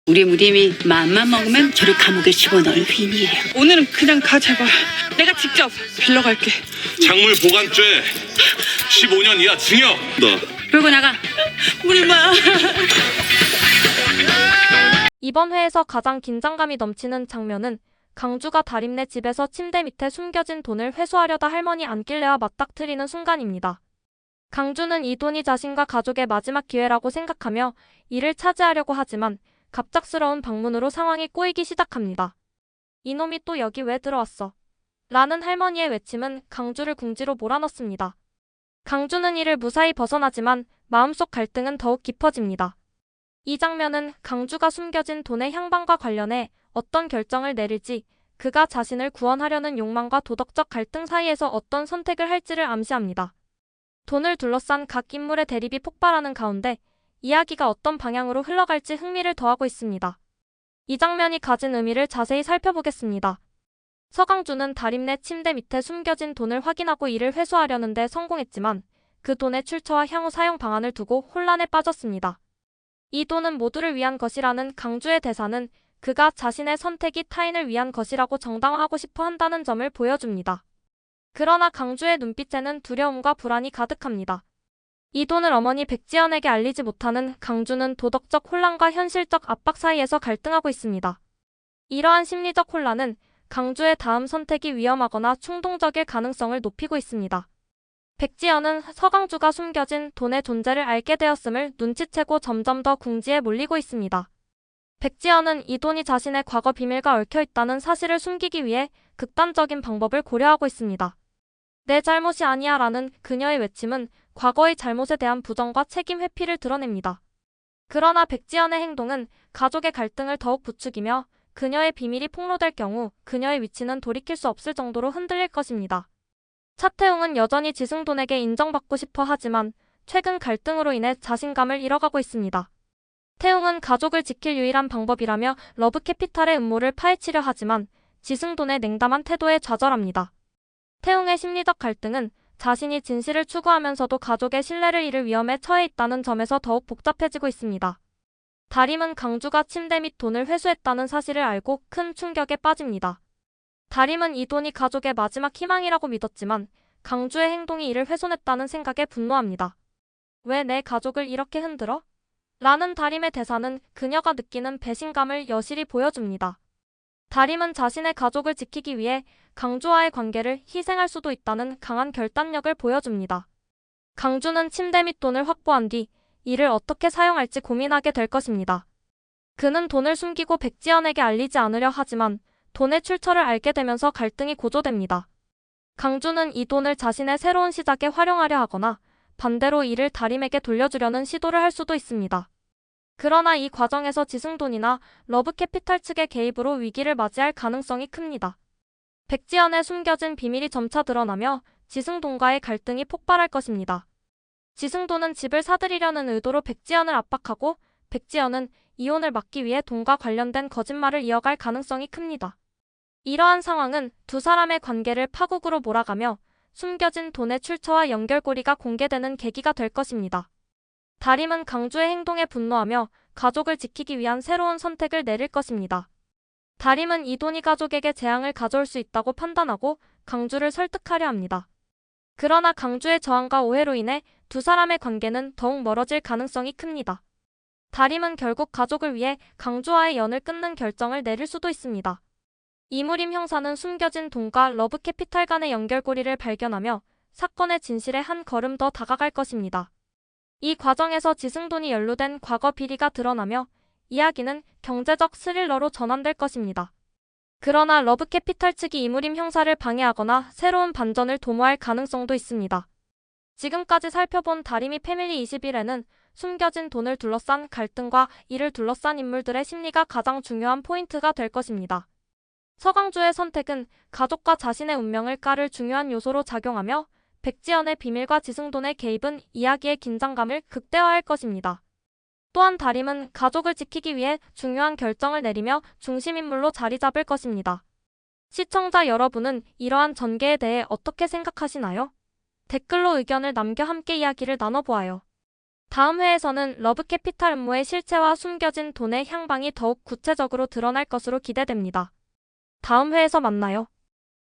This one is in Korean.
우리 무림이 마음만 먹으면 저를 감옥에 집어넣을 휘니예요. 오늘은 그냥 가 제발. 내가 직접 빌러갈게. 작물 보관죄 15년 이하 징역. 끌고 나가. 무림아. 이번 회에서 가장 긴장감이 넘치는 장면은 강주가 다림네 집에서 침대 밑에 숨겨진 돈을 회수하려다 할머니 안길래와 맞닥뜨리는 순간입니다. 강주는 이 돈이 자신과 가족의 마지막 기회라고 생각하며 이를 차지하려고 하지만 갑작스러운 방문으로 상황이 꼬이기 시작합니다. 이놈이 또 여기 왜 들어왔어? 라는 할머니의 외침은 강주를 궁지로 몰아넣습니다. 강주는 이를 무사히 벗어나지만 마음속 갈등은 더욱 깊어집니다. 이 장면은 강주가 숨겨진 돈의 향방과 관련해 어떤 결정을 내릴지, 그가 자신을 구원하려는 욕망과 도덕적 갈등 사이에서 어떤 선택을 할지를 암시합니다. 돈을 둘러싼 각 인물의 대립이 폭발하는 가운데 이야기가 어떤 방향으로 흘러갈지 흥미를 더하고 있습니다. 이 장면이 가진 의미를 자세히 살펴보겠습니다. 서강주는 다림네 침대 밑에 숨겨진 돈을 확인하고 이를 회수하려는 데 성공했지만 그 돈의 출처와 향후 사용 방안을 두고 혼란에 빠졌습니다. 이 돈은 모두를 위한 것이라는 강주의 대사는 그가 자신의 선택이 타인을 위한 것이라고 정당화하고 싶어 한다는 점을 보여줍니다. 그러나 강주의 눈빛에는 두려움과 불안이 가득합니다. 이 돈을 어머니 백지연에게 알리지 못하는 강주는 도덕적 혼란과 현실적 압박 사이에서 갈등하고 있습니다. 이러한 심리적 혼란은 강주의 다음 선택이 위험하거나 충동적일 가능성을 높이고 있습니다. 백지연은 서강주가 숨겨진 돈의 존재를 알게 되었음을 눈치채고 점점 더 궁지에 몰리고 있습니다. 백지연은 이 돈이 자신의 과거 비밀과 얽혀있다는 사실을 숨기기 위해 극단적인 방법을 고려하고 있습니다. 내 잘못이 아니야 라는 그녀의 외침은 과거의 잘못에 대한 부정과 책임 회피를 드러냅니다. 그러나 백지연의 행동은 가족의 갈등을 더욱 부추기며 그녀의 비밀이 폭로될 경우 그녀의 위치는 돌이킬 수 없을 정도로 흔들릴 것입니다. 차태웅은 여전히 지승돈에게 인정받고 싶어 하지만 최근 갈등으로 인해 자신감을 잃어가고 있습니다. 태웅은 가족을 지킬 유일한 방법이라며 러브캐피탈의 음모를 파헤치려 하지만 지승돈의 냉담한 태도에 좌절합니다. 태웅의 심리적 갈등은 자신이 진실을 추구하면서도 가족의 신뢰를 잃을 위험에 처해 있다는 점에서 더욱 복잡해지고 있습니다. 다림은 강주가 침대 및 돈을 회수했다는 사실을 알고 큰 충격에 빠집니다. 다림은 이 돈이 가족의 마지막 희망이라고 믿었지만 강주의 행동이 이를 훼손했다는 생각에 분노합니다. 왜 내 가족을 이렇게 흔들어? 라는 다림의 대사는 그녀가 느끼는 배신감을 여실히 보여줍니다. 다림은 자신의 가족을 지키기 위해 강주와의 관계를 희생할 수도 있다는 강한 결단력을 보여줍니다. 강주는 침대 및 돈을 확보한 뒤 이를 어떻게 사용할지 고민하게 될 것입니다. 그는 돈을 숨기고 백지연에게 알리지 않으려 하지만 돈의 출처를 알게 되면서 갈등이 고조됩니다. 강주는 이 돈을 자신의 새로운 시작에 활용하려 하거나 반대로 이를 다림에게 돌려주려는 시도를 할 수도 있습니다. 그러나 이 과정에서 지승돈이나 러브캐피탈 측의 개입으로 위기를 맞이할 가능성이 큽니다. 백지연의 숨겨진 비밀이 점차 드러나며 지승돈과의 갈등이 폭발할 것입니다. 지승돈은 집을 사들이려는 의도로 백지연을 압박하고 백지연은 이혼을 막기 위해 돈과 관련된 거짓말을 이어갈 가능성이 큽니다. 이러한 상황은 두 사람의 관계를 파국으로 몰아가며 숨겨진 돈의 출처와 연결고리가 공개되는 계기가 될 것입니다. 다림은 강주의 행동에 분노하며 가족을 지키기 위한 새로운 선택을 내릴 것입니다. 다림은 이 돈이 가족에게 재앙을 가져올 수 있다고 판단하고 강주를 설득하려 합니다. 그러나 강주의 저항과 오해로 인해 두 사람의 관계는 더욱 멀어질 가능성이 큽니다. 다림은 결국 가족을 위해 강주와의 연을 끊는 결정을 내릴 수도 있습니다. 이무림 형사는 숨겨진 돈과 러브캐피탈 간의 연결고리를 발견하며 사건의 진실에 한 걸음 더 다가갈 것입니다. 이 과정에서 지승돈이 연루된 과거 비리가 드러나며 이야기는 경제적 스릴러로 전환될 것입니다. 그러나 러브캐피탈 측이 이무림 형사를 방해하거나 새로운 반전을 도모할 가능성도 있습니다. 지금까지 살펴본 다림이 패밀리 21에는 숨겨진 돈을 둘러싼 갈등과 이를 둘러싼 인물들의 심리가 가장 중요한 포인트가 될 것입니다. 서강주의 선택은 가족과 자신의 운명을 깔을 중요한 요소로 작용하며 백지연의 비밀과 지승돈의 개입은 이야기의 긴장감을 극대화할 것입니다. 또한 다림은 가족을 지키기 위해 중요한 결정을 내리며 중심인물로 자리 잡을 것입니다. 시청자 여러분은 이러한 전개에 대해 어떻게 생각하시나요? 댓글로 의견을 남겨 함께 이야기를 나눠보아요. 다음 회에서는 러브캐피탈 음모의 실체와 숨겨진 돈의 향방이 더욱 구체적으로 드러날 것으로 기대됩니다. 다음 회에서 만나요.